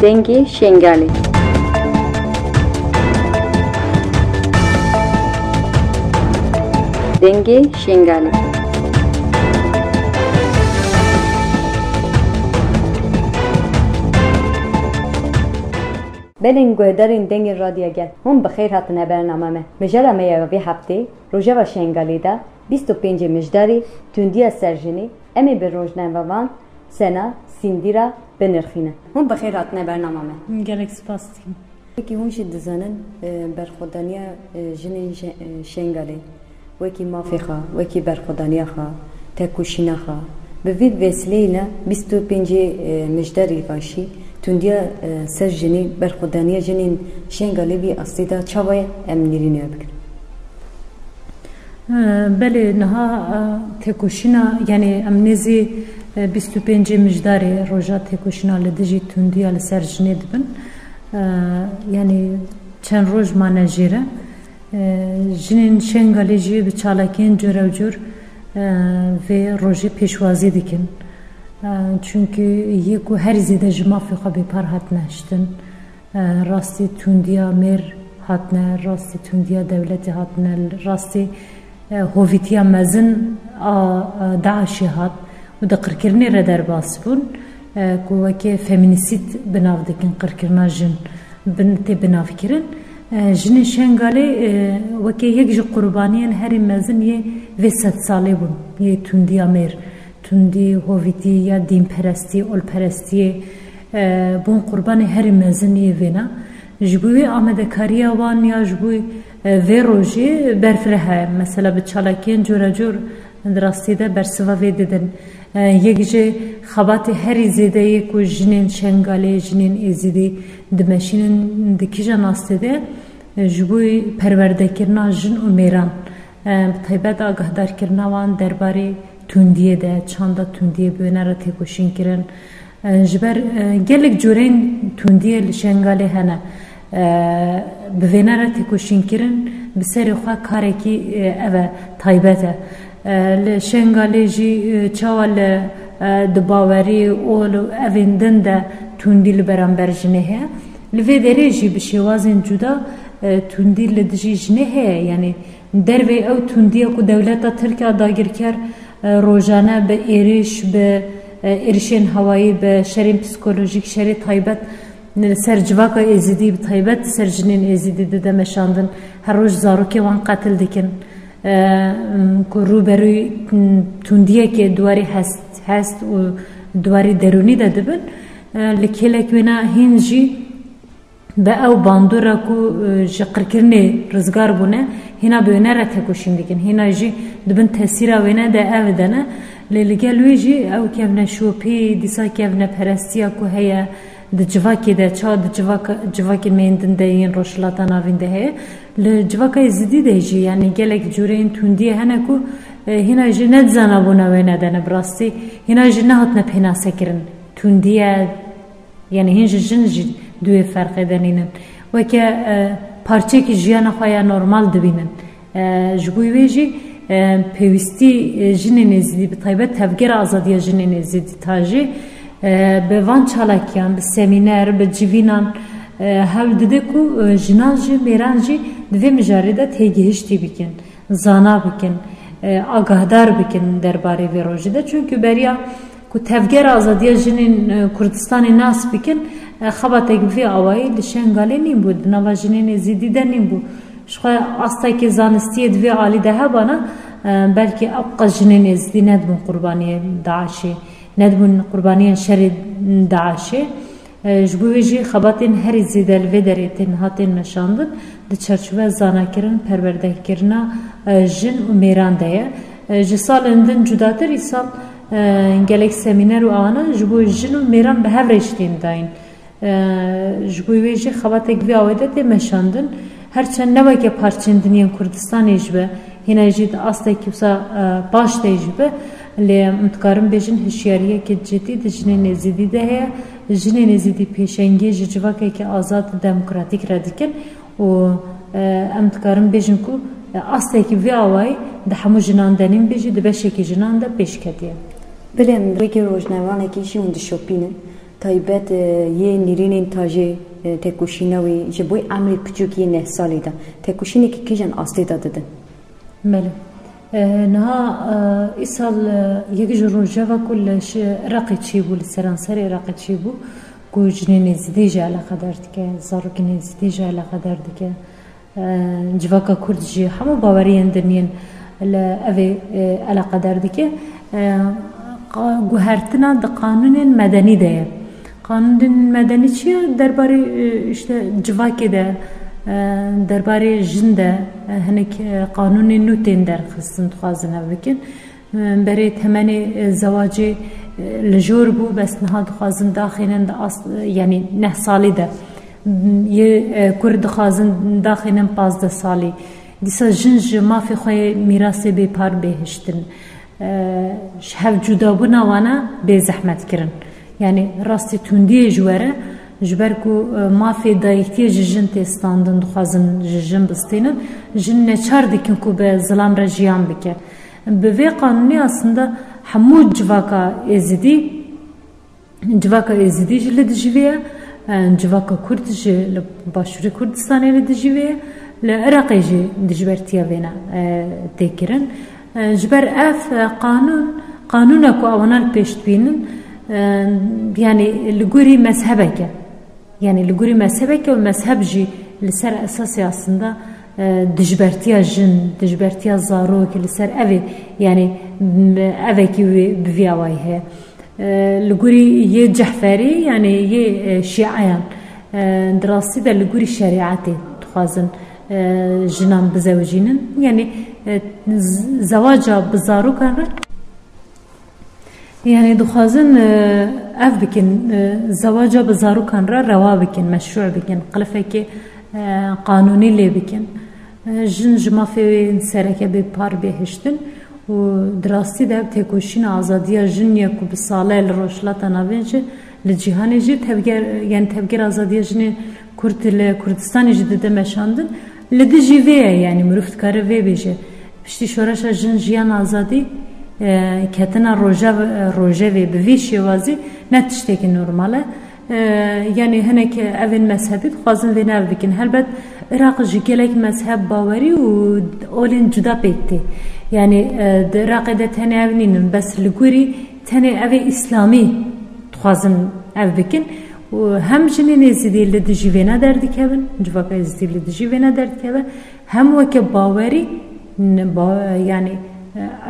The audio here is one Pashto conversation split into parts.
Dengi Şengali. Dengi Şengali. بلین گوهدارین دنگ رادیو گل هم بخیر هاتنه برنامه مجله میاوی هفته روزا شنگالی دا 25 مجداری تندیا سرجنی امی به روزنامه‌وان سنا سیندیرا بنرخینه هم بخیر هاتنه برنامه گلک سپاسیم کی هم شد زنن برخودانیا جنین شنگالی وکی مافخا وکی برخودانیا خا تکوشینا خا به وید وسیله 25 مجداری باشی تندیا سرجنی برخودانیا جنین شنگالی بی اصلی دا چاوی امنیرینی بکن. بله نها تکوشینا یعنی امنیزی 25 مجداری روزا تکوشینا لدیجی تندیا لسرجنی دبن یعنی چند روز مانجیره جنین شنگالی جی بچالکین جور و جور و روزی پیشوازی دکن. çünkü yekû her zêde ji mafê xwe bêpar hatine hiştin rastî tundiya mêr hatine rastî tundiya dewletê hatine rastî hovîtiya mezin a Daişê hat û di qirkirinê re derbas bûn ku wekî feminîsît binav dikin qirkirina jin tê binavkirin jinên şengalê wekî yek ji qurbaniyên herî mezin yê vê sed salê bûn yê tundiya mêr تندی هویتی یا دین پرستی اول پرستی بون قربان هر مزنی وینا جبوی آمده کاریا وان یا جبوی ویروجی برفره مثلا به چالاکین جورا جور دراستی ده برسوا ویدن یکیجه خبات هری زیده یک و جنین شنگالی جنین ازیدی دمشینن دکیجا ناسته ده جبوی پرورده کرنا جن و میران طیبت آگاه دار کرنا وان درباره تندیه ده چاندا تندیه بیناره تکوشین کرن جبر گلک جورین تندیه لشنگاله هنه بیناره تکوشین کرن بسری خواه کاری کی اوه تایبته لشنگاله جی چاول دباوری اول اویندن ده تندی لبرانبر جنه لوی دری جی بشوازین جدا تندی لدجی جنه یعنی دروی او تندیه کو دولت ترکیه داگیر کر روزانه به ایریش به ایریشین هوایی به شریم پسیکولوژیک شری تایبت سر جواکا ازیدی به تایبت سر جنین ازیدی ده مشاندن هر روز زاروکی وان قتل دکن که روبروی تندیه که دواری هست و دواری درونی ده دبن لکیلک وینا هینجی به او باندورا کو جقرکرنی رزگار بونه هینا بونه را تکوشین دیکن هینا جی دبن تاثیرا وینه ده او دنه لگلوی جی او کفنه شوپی دیسا کفنه پرستیا کو هیا ده جواکی ده چا ده جواکی میندن ده این روشلاتا ناوین ده هیا لجواکی زدی ده جی یعنی گلک جوره این توندیه هنه کو هینا جی ندزانا بونه وینه دنه براستی هینا جی نهات نپیناسه کرن توندیه یعنی هنج جن جی دوی فرق دنینن و که پارچه که جیان خواهی نرمال دبینن جبوی ویجی پیوستی جن نزدی به طیبت تفکر آزادی جن نزدی تاجی به وان چالاکیان به سمینر به جوینان هول دیده کو جنان جی میران جی دوی مجارده تیگهشتی بکن زانا بکن آگاهدار بکن درباره ویروژی ده چونکه بریا کو تفکر آزادی جن کردستان ناس بکن خبات اگفی آوایی لشنگالی نیم بود نواجنین زیدیده نیم بود شخواه استا که زانستیه دوی عالی ده بانا بلکه ابقا جنین زیدی ندبون قربانی داعشی ندبون قربانی شر داعشی جبوی جی خباتین هر زیده الوی دریتین هاتین نشاندن ده چرچوه زانا کرن پرورده کرنا جن و میران ده جسال اندن جداتر ایسال گلک سمینر و آنا جبوی جن و میران به هف رشتین داین جبوی ویجی خبات اگوی آویده ده مشاندن هرچند نوه که پارچندنین کردستان ایجبه هنه جید آسته کبسا باش ده ایجبه لی متکارم بیجن هشیاریه که جدی ده جنین ازیدی ده هیا جنین ازیدی پیشنگی جواکه که آزاد دموکراتیک را دیکن و متکارم بیجن که آسته که وی آوای ده همو جنان دنین بیجی ده بشه که جنان ده پیش کدیه بلیم روی که روزنامه‌ای که ایشون دشوپینه تایبت یه نیرین تاجی تکوشیناوی جبوی عمری پچوکی نه سالی دا تکوشینی که کیجن اصلی داده. بله. نها ایسال یکی جروجه و کلش رقی چی بود سرانسری رقی چی بود کوچنی زدیجه علاقه دارد که زاروگی زدیجه علاقه دارد که جواکا کردجی همه باوریان دنیان لأوی علاقه دارد که گوهرتنا د قانون مدنی ده. قانون مدنی چیه؟ درباره işte جواکی ده درباره جن ده هنک قانون نوتین در خستن خوازنه بکن برای تمنی زواجی لجور بو بس نهاد خوازن داخلن یعنی 9 سالی ده یه کرد خوازن داخلن 15 سالی دیسا جنج ما فی خوی میراث به پار بهشتن هف جدا بونا وانا به زحمت کرن یعنی راستی توندی جواره جبر کو ما فی دایکتی جن تستاندن خوازن جن بستینن جن نچار دیکن کو به ظلام رجیان بکه به وی قانونی aslında همو جواکا ازدی جل دجویه جواکا کرد جل باشوری کردستانی لدجویه لعراقی جل دجبرتیا وینا تکرن جبر اف قانون کو اوانال پیشت بینن yani لگوری مذهبکه yani لگوری مذهبکه و مذهب جی لسر اساسی aslında دجبرتیا جن دجبرتیا زارو که لسر اوی yani اوی کی بویاوی هه لگوری یه جحفری yani یه شیعیان دراستی در لگوری شریعتی تخوازن جنان بزوجینن yani زواجا بزارو کنن yani دخوازن اف بکن زواجا بزارو کن را روا بکن مشروع بکن قلفه که قانونی لی بکن جن جمافی سرکه به پار بهشتن و دراستی ده تکوشین آزادی جن یا کو به ساله لروشلات نابینچه لجیهانی جی تبگر yani تبگر آزادی جن کردستانی جدیده مشاندن لدی جیوه yani مروفت کاره وی بیشه پشتی شورش جن جیان آزادی کتنا روژه و بویشی وازی نتشته که نرماله yani هنک اون مذهبی خوازن و نر بکن هلبت عراق جیگلک مذهب باوری و اولین جدا بیتی yani عراق ده تنه اونینن بس لگوری تنه اوی اسلامی خوازن او بکن و همچنین ازدی لدجیوینا دردی که بن جواکا ازدی لدجیوینا دردی که بن هم وک باوری yani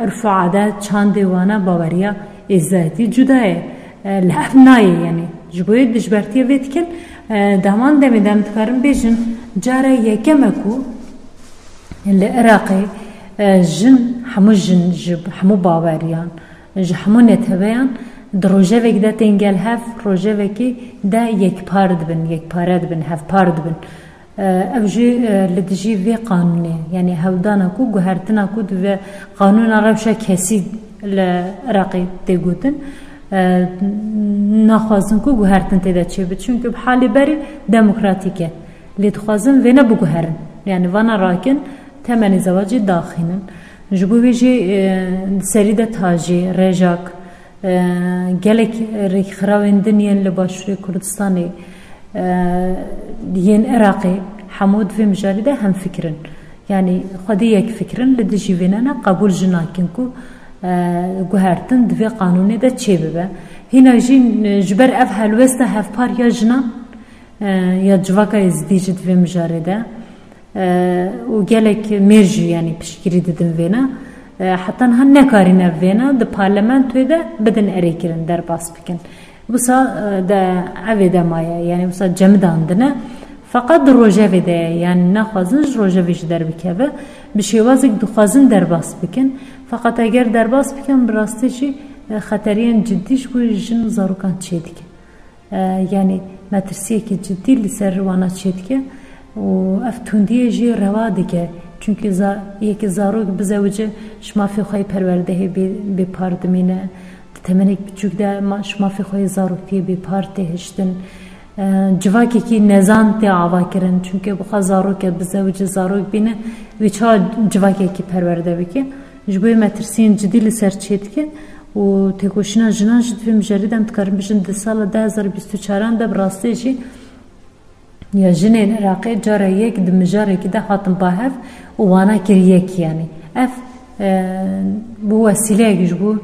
عرف و عادات چند وانا باوریا ازدی جداه لحبنای yani جبوی دجبرتی وید کن دامان دمیدم تکارم بیشن جاره یکمکو لعراقی جن همو جن جب همو باوریان همو نتبیان دروجه وک ده تنگل هف روجه وکی ده یک پارد بن هف پارد بن اوجی لدجی وی قانونه یعنی هودانا کو گوهرتنا کو و قانون روشه کسی لعراقی تگوتن نخوازن کو گوهرتن تیده چه بید چونکه بحالی بری دموکراتیکه لید خوازن وینا بگوهرن یعنی وانا راکن تمنی زواجی داخلن جبو بیجی سریده تاجی رجاک گلک ریک خراوین دنیان لباشوری کردستانی ین عراقی حمود و مجاریده هم فکرن یعنی خودی یک فکرن لدجی وینانا قبول جناکن کو گوهرتن دوی قانونی ده چه ببه هینا جین جبر اف هلوسته هف پار یا جنا یا جواکا ازدیج دوی مجارده و گلک مرجی یعنی پشکری ددن وینا حتی هن نکارینه وینا ده پارلمانتوی ده بدن اری کرن در باس بکن بسا ده اوی ده مایه یعنی بسا جمداندنه فقط روژه ده yani نخوازنش روژه ویش در بکه بشیوازک دخوازن در باس بکن فقط اگر در باس بکن براستی چی خطریان جدیش کوی جن زاروکان چه دیگه yani مترسیه که جدی لسر روانا چه دیگه و افتوندیه جی روا دیگه çünkü یکی زاروک بزوجه شما فی خواهی پرورده بی پاردمینه تمنک بچوک ده شما فی خواهی زاروکیه بی پارده هشتن جواکی کی نزان تی آوا کرن çünkü بخوا زاروک بزوجه زاروک بینه ویچا جواکی کی پرورده بکی جبوی مترسین جدی لسر چید که و تکوشنا جنان جد فیلم جریدم تکرم بشن ده سال 2024 ده براسته جی یا جنین عراقی جاره یک دمجاره که ده خاتم باهف و وانا کریه کی یعنی اف بو وسیله گیجبو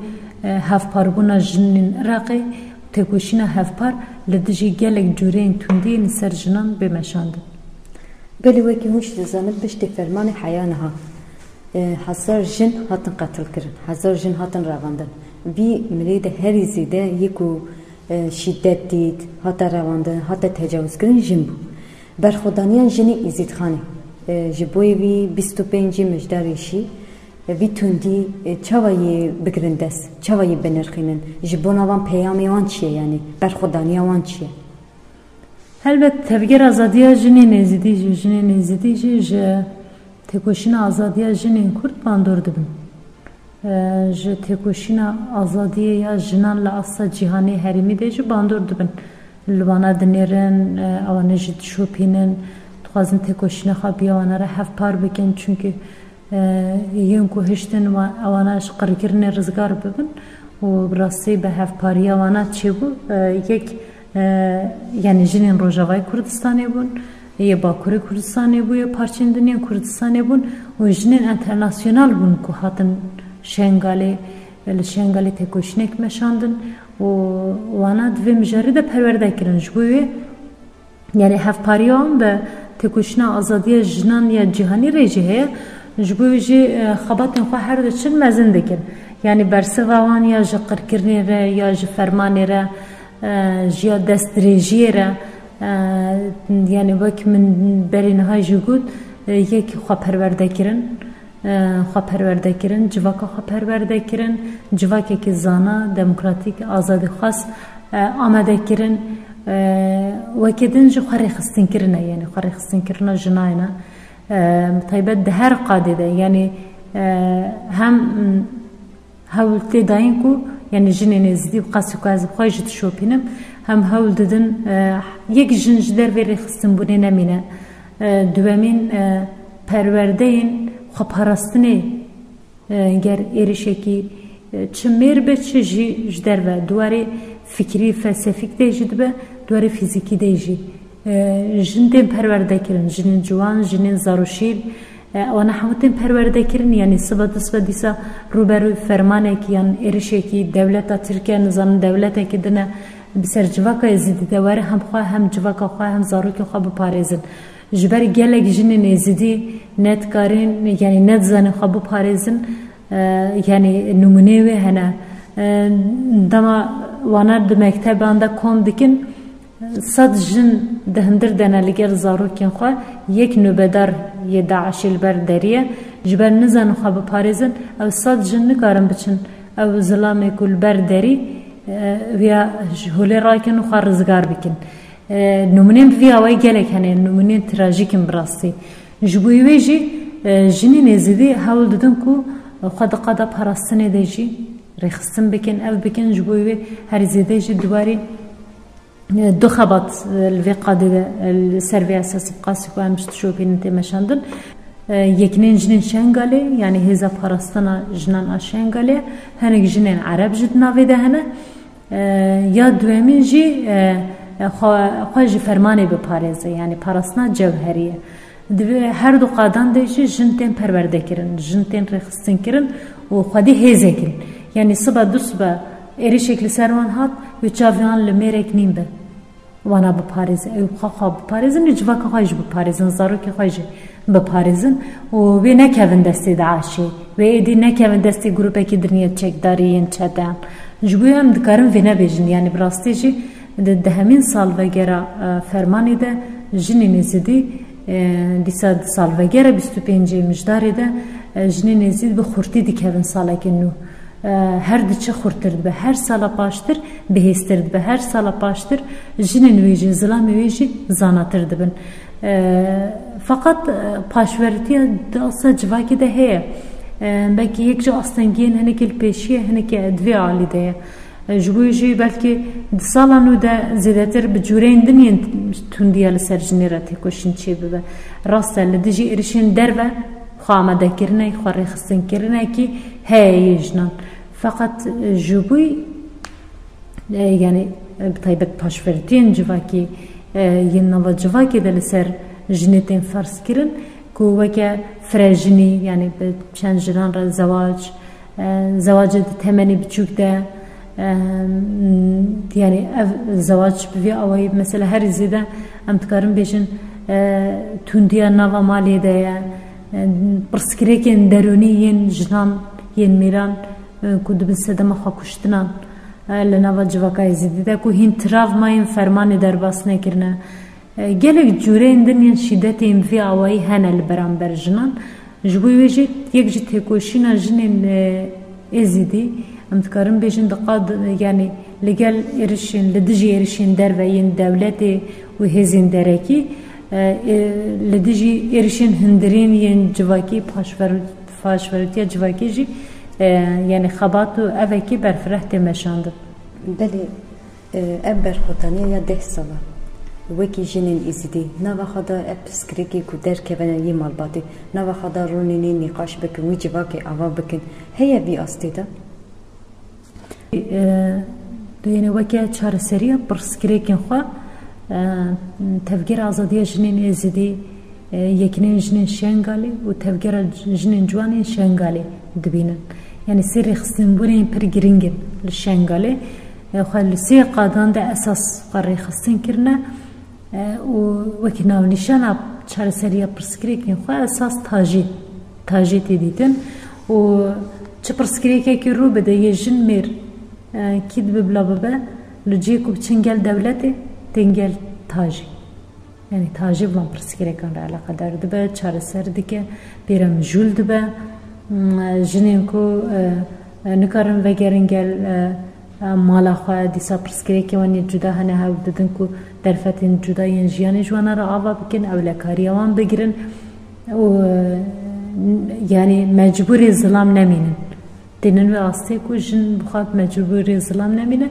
هف پاربونا جنین عراقی تکوشنا هف پار لدجی گلک جورین توندی نسر جنان بمشاند. بلی وکی هوش دزانت بشتی فرمان حیانها هزار جن هاتن قتل کرن هزار جن هاتن رواندن وی مرید هری زیده یکو شدت دید هاتا رواندن هاتا تجاوز کرن جن بو برخودانیان جنی ازید خانه جبوی وی 25 مجدارشی وی توندی چاوایی بگرندس چاوایی بنرخینن جبونا وان پیامی وان چیه یعنی برخودانیا وان چیه البته تفکر آزادی جنی نزدیکی جه تکوشنا آزادی جنین کرد باندور دبن. جه تکوشنا آزادی یا جنان لعصا جهانی هرمی دیجی باندور دبن. لوانا دنیرن آوانه جد شوپینن تخوازن تکوشنا خابی آوانه را هف پار بکن چونکه یون کو هشتن و آوانهش قرکرن رزگار ببن و براستی به هف پاری آوانه چی بو یک yani jinin Rojavay Kurdistan'ı bun, ya Bakuri Kurdistan'ı bu, ya Parçindiniyan Kurdistan'ı bun, o jinin internasyonal bun ku hatın Şengali tekoşnek meşandın, o wana dve mijari de perverde kirin jbuye, yani hevpariyan ve tekoşna azadiye jinan ya cihani rejihe, jbuye ji xabatın xo her de çin mezin dikin, yani bersivavan ya ji qirkirni re ya ji fermani re جیا دست رژیره یعنی وقتی من برینهای جگود یکی خواه پرورده کرن جواکا خواه پرورده کرن جواکی که زانا دموکراتیک آزادی خواست آمده کرن وکی دنج خواه ریخستین کرنه یعنی خواه ریخستین کرنه جناینا طیبت ده هر قاده یعنی هم هولتی داین کو yani jinin zdi qasi qaz khoyjt shopinem hem hawl dedin yek jinjler veri xistin bune nemine düvemin perverdeyin xaparastine ger erişeki çmer beçi jder ve duari fikri felsefik de jidbe duari fiziki de ji jinden perverde kirin jinin juan jinin zarushil وانا حمتن پرورده کردن یعنی سبب دیسا روبرو فرمانه کی یعنی ارشکی دولت ترکیه نظام دولت کی دنه بسر جواکا زیدی دواره هم خواه هم جواکا خواه هم زاروکی خواه بپارزن جبر گلک جنین زیدی نت کارین یعنی نت زن خواه بپارزن یعنی نمونه و هنه دما وانا د مکتب آنده کم دکن صد جن دهندر دنالگر زاروکین خواه یک نوبدار یه داعشیل برداریه جبر نزن خواب پارزن او صد جن نکارم بچن او ظلام کل برداری ویا هولی راکن و خواه رزگار بکن نمونین ویا وای گلک هنه نمونین تراژیکن براستی جبوی ویجی جنی نزیدی حاول دادن کو خود قدا پاراستنه دیجی رخصتن بکن او بکن جبوی وی هر زیده جی دوباره دو خبط الوی قاده السروی اساسی قاسی که هم شوپین تماشاندن یکنین جنین شنگاله یعنی هزا پاراستنا جنان شنگاله هنگ جنین عرب جد ناویده هنه یا دوامین جی خواهی فرمانی بپارزه یعنی پاراستنا جوهریه هر دو قادان دیجی جنتین پرورده کرن جنتین رخصتن کرن و خودی هزه کرن یعنی صبح دو صبح اری شکل سروان هات و چاویان لمیرک نیم به وانا بپارزن او خواه بپارزن جواکا خواهش بپارزن زاروکی خواهش بپارزن و وی نکوین دستی داعشی و ایدی نکوین دستی گروپه که درنیت چکدارین چدن جبوی هم دکارم وی نبیجن یعنی براستی جی ده همین سال وگره فرمانی ده جنی نزیدی دیسا سال وگره 25 مجداری ده جنی نزید به خورتی دیکوین ساله کنو her diçe xurtirdi be her sala paştır behestirdi be her sala paştır jinin vêjin zilam vêjî zanatırdı bin fakat paşvertiye dasa civakî de heye belki yekce astengiyen henekil peşiye heneke edvê alî de ye ji bo jî belki di salan û de zêdetir bi cûreyên dinên tundiya li ser jinê re têkoşîn çêbibe rast e li dijî êrişên derve xwe amadekirine xwe rêxistinkirinekî heye yê jinan فقط جبوی یعنی بتایبت پاشفرتین جواکی یه نوا جواکی دل سر جنتین فرض کردن که وقتی فرجنی یعنی به چند جنان را زواج تمنی بچوک ده یعنی زواج بوی آوای مثلا هر زیده ام تکارم بیشن توندیا نوا مالی ده پرسکری که درونی ین جنان ین میران کود بسده ما خاکشتنان لنوا جواکای زیده که هین تراف ماین فرمان در باس نکرنه گلک جوره اندن ین شدت این وی آوایی هنه لبرانبر جنان جبوی ویجی یک جی تکوشینا جنین ازیدی ام تکارم بیشن دقاد یعنی لگل ارشین لدجی ارشین در و ین دولتی و هزین درکی لدجی ارشین هندرین ین جواکی پاشورتیا جواکی جی یعنی خبات و اوکی برفره تمشاند. بله ابر خدانیه یا 10 ساله وکی جنین ازیدی نوا خدا ابسکریکی کودر که ونی مالباتی نوا خدا رونینی نقاش بکن وی جواکی آوا بکن هیا بی آستیده یعنی وکی چهار سریع پرسکریکن خواه تفکر آزادی جنین ازیدی یکنین جنین شنگالی و تفکر جنین جوانی شنگالی دبینن یعنی سری خستنبونی پر گرینگن لشنگالی خالی سی قادان ده اساس قرار خستن کرنه و وکی ناو نشان اب چهار سریع پرسکریکن خواه اساس تاجی دیدن و چه پرسکریکی که رو بده یه جن میر کید ببلا ببه لجی کو بچنگل دولتی تنگل تاجی یعنی تاجی بلان پرسکریکان را علاقه دار دبه چهار سر دیگه پیرم جول دبه جنین کو نکارن وگرنگل مالا خواه دیسا پرسکریکی وانی جدا هنه ها بدن کو درفتین جدا ین جیان جوانا را آوا بکن اولکاری وان بگیرن و یعنی مجبوری ظلام نمینن دینن و آستی کو جن بخواد مجبوری ظلام نمینه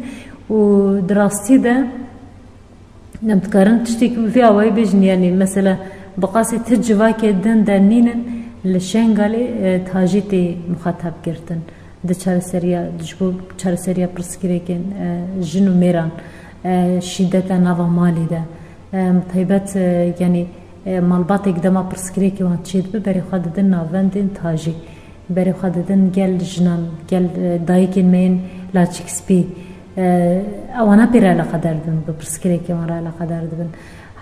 و دراستی ده نمتکارن تشتی که فی آوائی بیجن یعنی مثلا بقاسی تجوا که دن دنینن لشنگالی تاجیتی مخاطب گرتن ده چهار سریا پرسکریکن جنو میران شدت نوا مالی ده طیبت یعنی مالبات اقداما پرسکریکی وان چید بری خود دن ناوندن تاجی بری خود دن گل جنان گل دایکن مین لاچکسپی اوانا پیر علاقه دردن به پرسکریکی وان را علاقه دردن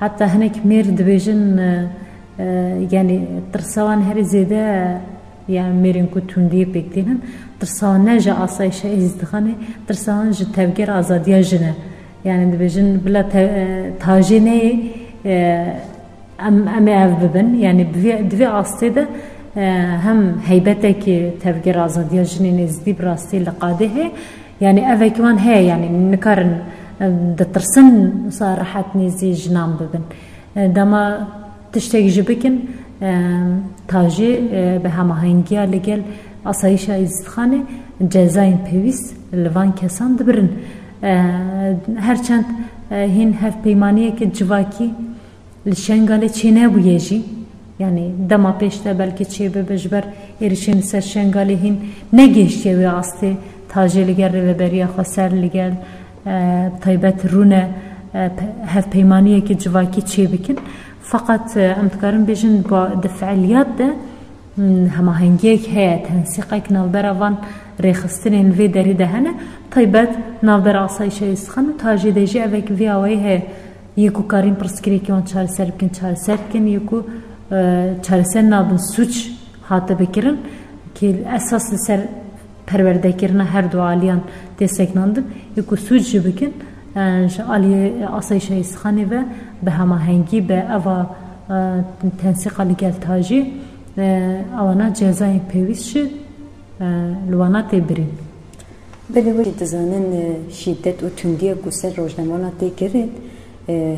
حتی هنک میر دبیجن یعنی ترسوان هر زیده يعني ميرين كتوندي بيكتينن ترسان نجا آسایش ازدخانه ترسان ج تفکر آزادی جنه يعني دبیجن بلا تاجینه ام اف ببن يعني دوی آستی ده هم هیبته که تفکر آزادی جنه نزدی براستی لقاده يعني اوه كمان هي يعني نكارن دترسن صراحة نزي جنام ببن دما تشتاق جبكن تاجي بهما هنگيا لگل آسایش ازدخانه جزاين پیویس لوان کسان دبرن هرچند هين هف پیمانیه که جواکی لشنگاله چینه بویجی يعني دما پیشته بلکه چی بجبر ایرشین سر شنگاله هين نگیشتی و آسته تاجي لگل ربریا خسر لگل طيبت رونه هف پیمانیه که جواکی چی بکن فقط امتكارن بيجن بالفعاليات ده هما هنجيك هي تنسيقك نالبرا وان ريخستنين في داري دهنا طيبات نالبرا عصايشة يسخن تاجي ديجي اوك في اوي هي يكو كارين برسكريكي وان چار سربكن چار سربكن يكو چار سر نابن سوچ حاطة بكرن كي الاساس سر پرورده کرنا هر دو عاليان دستکناندن يكو سوچ بكن عالی آسایش اسخانی و به همه هنگی به اوا تنسیق لگل تاجی اوانا جزای پیویس شد لوانا تبرین بله وقتی دزانن شدت و تندی گسر روزنامه تکرد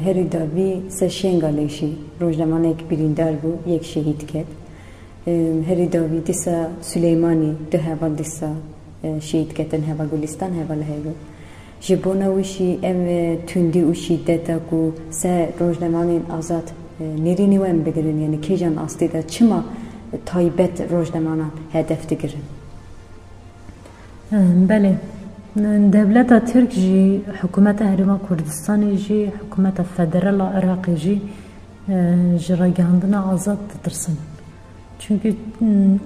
هری داوی سر شنگالشی روزنامه یک بریندار بود یک شهید کرد هری داوی دیسا سلیمانی ده هوا دیسا شهید کردن هوا گلستان هوا لهیو جبونا وشی ام تندی و شدت کو سه روزنامه آزاد نیرینی و ام بگیرن یعنی کیجان آستیده چما تایبت روزنامه هدف دگیرن بله دولت ترک جی حکومت هرما کردستانی جی حکومت فدرال عراقی جی جراگاندنا آزاد ترسن چونکه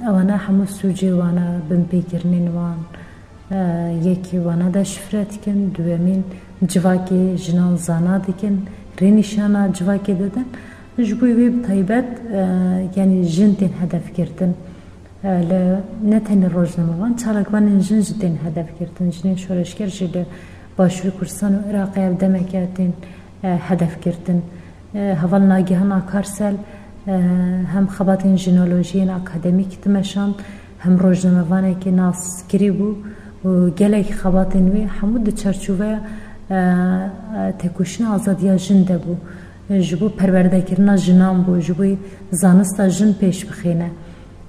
اوانا همه سوجی وانا بمپیکرنین وان یکی وانا دا شفرت کن دوامین جواکی جنان زانا دیکن رینشانا جواکی دادن جبوی ویب طیبت یعنی جنتین هدف کردن نه تنها روزنامه وان چالکوان جن جدین هدف کردن جنین شورشگر جل باشوری کردستان و عراقی دمکاتین هدف کردن هوال ناگهان آکارسل هم خباتین جنولوژیین اکادمیک تمشان هم روزنامه وانه که ناس کری بو و گلک خباتین وی حمود چرچوبه تکوشن آزادیا جن دبو جبو پرورده کرنا جنان بو جبو زانستا جن پیش بخینه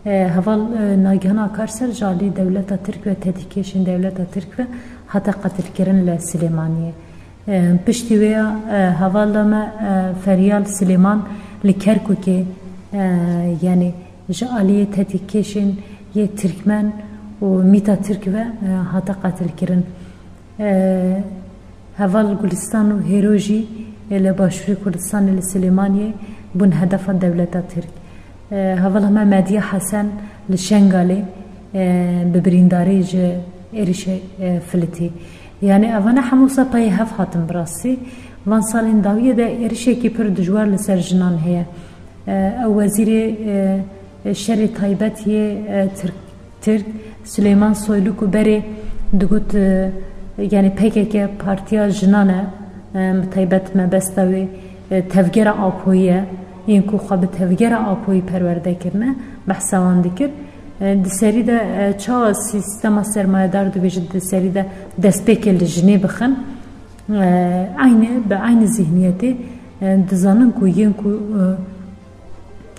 هوال ناگهان آکارسل جالی دولت ترک و تدیکیشن دولت ترک و حتی قتل کردن لسلیمانیه پشتی ویا هوال لما فریال سلیمان لکرکوکه یعنی جالی تدیکیشن یه ترکمن و میتا ترک و حتی قتل کردن هوال گلستان و هیروژی لباشوری کردستان لسلیمانیه بون هدف دولت ترک هوال همه مدیه حسن لشنگالی ببرینداری جه ایریش فلتی یعنی اوانه هموسا پای هف هاتم براسی وان سالین داویه ده ایریشه کی پر دجوار لسر جنان هیا او وزیر شر تایبتیه ترک سلیمان سویلوکو بری دگوت یعنی پیکه که پارتیا جنانه تایبت مبستوی تفگیر آپویه این کو خواب تفگیر آپوی پرورده کرنه بحثوان دکر دسری ده چه سیستم سرمایه دار دو بیشت دسری ده دست پیکل جنی بخن به عین ذهنیتی دزانن کو ین کو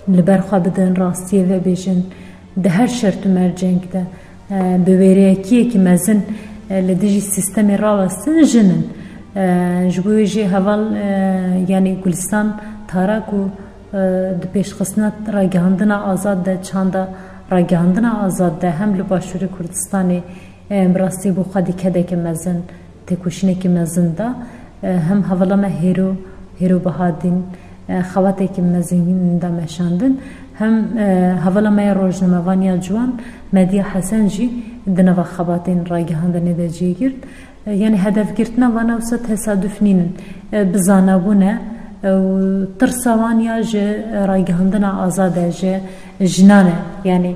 لبر خواب دن راستیه و بیشن ده هر شرط مرجنگ ده بویره کیه که مزن لدیجی سیستمی راوستن جنن جبوی جی هوال یعنی گلستان تارک و د پیشخستنات راگهاندنا آزاد ده چاندا راگهاندنا آزاد ده هم لباشوری کردستانی براستی بو خودی کده که مزن تکوشینه که مزن ده هم حوالا هیرو بهادین خواته که مزنین ده مشاندن هم حوالا ما روزنامه وانیا جوان مدیه حسن جی دنوا خواتین راگهاندنی ده جی گرد یعنی هدف گرتنا وانا وسط تصادف نینن بزانابونه و ترسوانیا جه راگهاندنا آزاده جه جنانه یعنی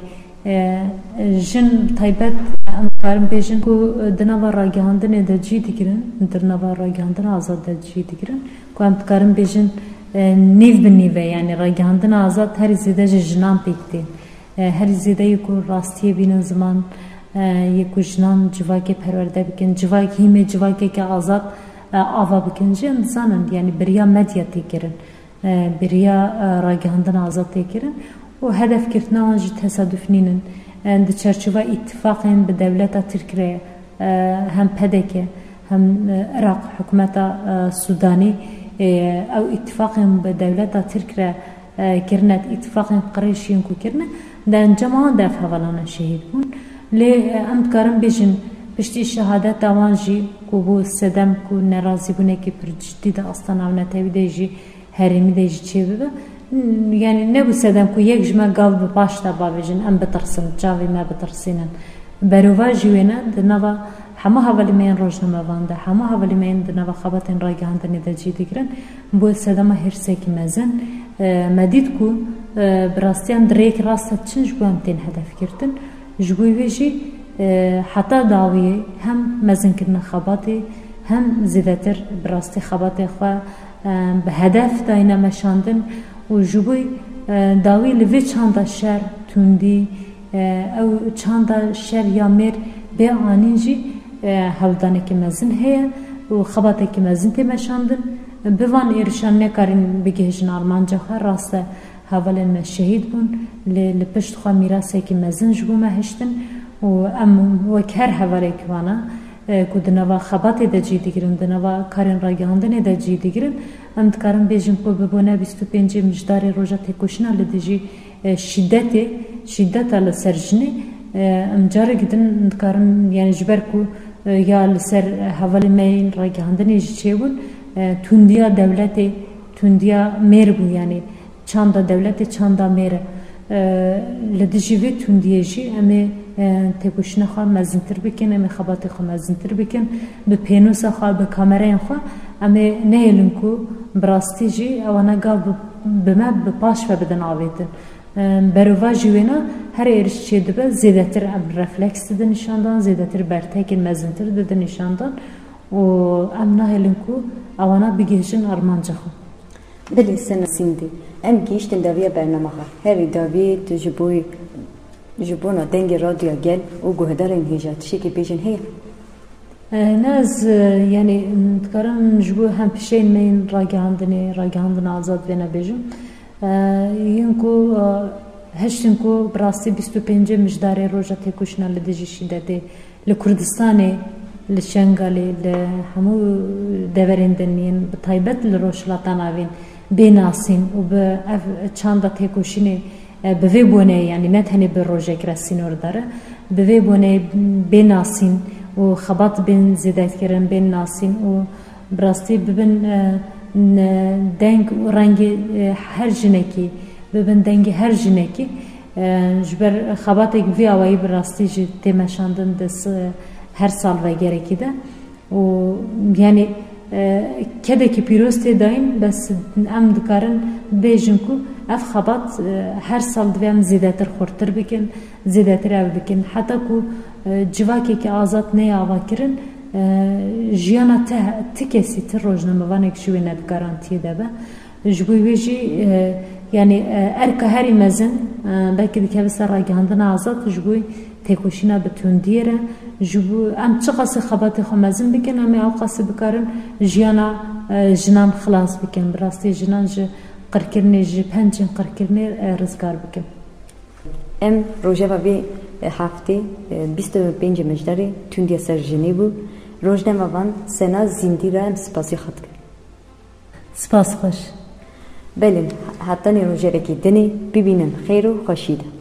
جن طیبت هم کارم بیشن کو دنوا راگهاندن ده جی دیگرن دنوا راگهاندن آزاد ده جی دیگرن کو هم کارم بیشن نیو بنیوه یعنی راگهاندن آزاد هر زیده جنان پیکتی هر زیده یکو راستیه بینن زمان یکو جنان جواکی پرورده بکن جواکی همه جواکی که آزاد آوا بکنجی انسانن یعنی بریا مدیاتی کرن بریا راگهاندن آزادی کرن و هدف کردن آنجی تصادف نینن اند چرچوه اتفاقین به دولت ترکیه هم پدکه هم عراق حکومت سودانی او اتفاقین به دولت ترکیه کرنت اتفاقین قریشین کو کرنه در انجام دفع حوالان شهید بون لی امد کارم بیشن پشتی شهادت دوانجی کو بو سدم کو نرازی بونه که پر جدی ده اصلا او نتوی دیجی هرمی دیجی چه ببه یعنی نبو سدم کو یک جمع گاو به باش دا باویجن ام بترسن جاوی ما بترسینن برووا جوینه ده نوا همه حوالی مین روزنامه وانده همه حوالی مین ده نوا خباتین راگهاندنی ده جی دیگرن بو سدم هرسه که مزن مدید کو براستیان دریک راسته چنج بو هم تین هدف کردن جبوی ویجی حتی داویه هم مزن کردن خباتی هم زیادتر براستی خباتی خواه به هدف داینا مشاندن و جبوی داوی لوی چند شر توندی او چند شر یا میر به آنینجی هلدانه که مزن هیا و خباتی که مزن تی مشاندن بوان ایرشان نکارین بگهجن آرمانجا خواه راسته حوالین شهید بون لپشت خواه میراسه که مزن جبو مهشتن و ام وکر حوالی کوانا کدنوا خباتی ده جی دیگرن دنوا کارن راگهاندن ده جی دیگرن ام دکارن بیجن کو ببونه 25 مجدار روزا تکوشنا لدجی شدت لسرجنی ام جاره گدن دکارم یعنی جبر کو یا لسر حوالی مین راگهاندنی جیبون توندیا دولتی توندیا میر بو یعنی چند دولتی چند میر لدجیوی توندیجی امی تکوشنا خوا مزنتر بکن امی خبات خوا مزنتر بکن به پینوس خوا به کامرای خوا امی نیلن کو براستی جی اوانا گاو بما بپاش و بدن آویدن بروا جوینا هر ایرش چی دبه زیادتر ام رفلکس ده نشاندان زیادتر برتکن مزنتر ده نشاندان و ام نهلن کو اوانا بگیشن ارمانجا خوا بله سنة سندي ام گیشتن داویه برنامه هری داویه جبونا دنگ رادیو گل و گهدارن هیجات شکی بیجن هی ناز يعني تكرم جبو هم بشين مين راجعندنا آزاد ونا بيجم ينكو هشتنكو براستي 25 مجداري روجا تكوشنا لدجي شدادي لكردستاني لشنغالي لهمو دورندنين بطيبت لروشلاتان آوين بناسين وبچاندا تكوشيني بويبوني يعني نتهني بالروجا كراسينور داره بويبوني بناسين و خبات بين زيادات كرن بين ناسين و براستي ببن دنگ و رنگی هر جنکی ببن دنگ هر جنکی جبر خبات وی آوایی براستی جی تماشاندن دس هر سال و گرکی ده و يعني كده كي بيروستي داين بس ام دكارن بيجن كو اف خبات هر سال دوام زيادتر خورتر بكن زيادتر او بكن حتى كو جواكي كي آزاد نيا واكرن جيانا تكسي تروجنا مبانك شوي ند garanti دبا جبوي بيجي يعني اركا هاري مزن بلكي دكا بس راجعندنا آزاد جبوي تكوشينا بتونديره جبو ام تشقص خباتي خمازن بكن ام اوقاس بكارن جيانا جنان خلاص بكن براستي جنان ج قركرني ج پنجن قركرني رزگار بكن ام روجا بي هفته 25 مجداری توندیا سر جنیبو روزنامه وان سنا زندیران سپاسی خط کرد. سپاس خوش. بله حتی نیروجره کی دنی ببینن خیر و خوشیده.